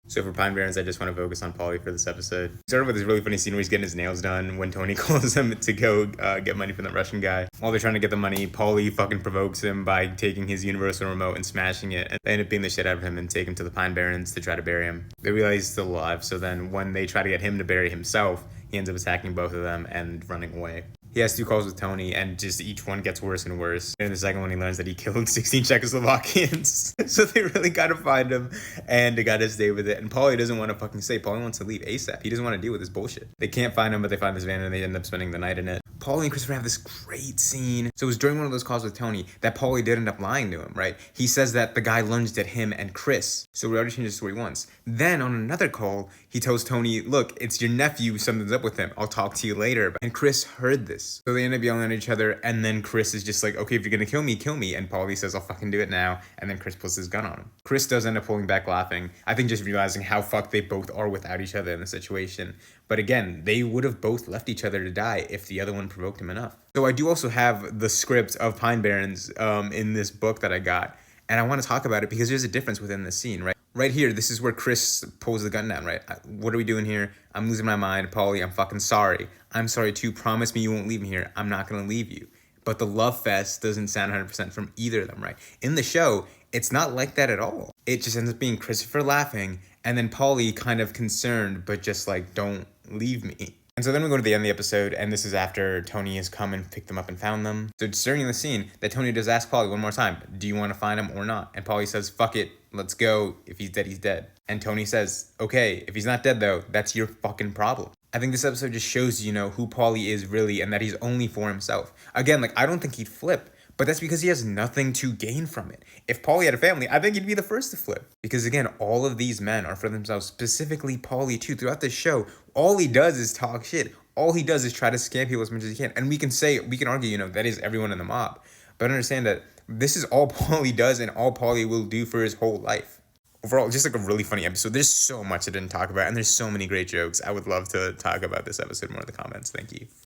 So for Pine Barrens, I just want to focus on Paulie for this episode. We started with this really funny scene where he's getting his nails done when Tony calls him to go get money from the Russian guy. While they're trying to get the money, Paulie fucking provokes him by taking his universal remote and smashing it. And they end up beating the shit out of him and take him to the Pine Barrens to try to bury him. They realize he's still alive, so then when they try to get him to bury himself, he ends up attacking both of them and running away. He has 2 calls with Tony, and just each one gets worse and worse. And in the second one, he learns that he killed 16 Czechoslovakians. So they really gotta find him, and they gotta stay with it. And Paulie doesn't want to fucking stay. Paulie wants to leave ASAP. He doesn't want to deal with this bullshit. They can't find him, but they find this van, and they end up spending the night in it. Paulie and Christopher have this great scene. So it was during one of those calls with Tony that Paulie did end up lying to him, right? He says that the guy lunged at him and Chris. So we already changed the story once. Then on another call, he tells Tony, look, it's your nephew, something's up with him. I'll talk to you later. And Chris heard this. So they end up yelling at each other, and then Chris is just like, okay, if you're gonna kill me, kill me. And Paulie says, I'll fucking do it now. And then Chris pulls his gun on him. Chris does end up pulling back laughing. I think just realizing how fucked they both are without each other in the situation. But again, they would have both left each other to die if the other one provoked him enough. So I do also have the script of Pine Barrens in this book that I got. And I want to talk about it because there's a difference within the scene, right? Right here, this is where Chris pulls the gun down, right? What are we doing here? I'm losing my mind. Paulie, I'm fucking sorry. I'm sorry too. Promise me you won't leave me here. I'm not going to leave you. But the love fest doesn't sound 100% from either of them, right? In the show, it's not like that at all. It just ends up being Christopher laughing and then Paulie kind of concerned, but just like, don't leave me. And so then we go to the end of the episode, and this is after Tony has come and picked them up and found them. So it's during the scene that Tony does ask Paulie one more time, do you want to find him or not? And Paulie says, fuck it, let's go. If he's dead, he's dead. And Tony says, okay, if he's not dead though, that's your fucking problem. I think this episode just shows, who Paulie is really and that he's only for himself. Again, I don't think he'd flip. But that's because he has nothing to gain from it. If Paulie had a family, I think he'd be the first to flip. Because again, all of these men are for themselves, specifically Paulie too. Throughout this show, all he does is talk shit. All he does is try to scam people as much as he can. And we can argue, that is everyone in the mob. But understand that this is all Paulie does and all Paulie will do for his whole life. Overall, just a really funny episode. There's so much I didn't talk about, and there's so many great jokes. I would love to talk about this episode more in the comments. Thank you.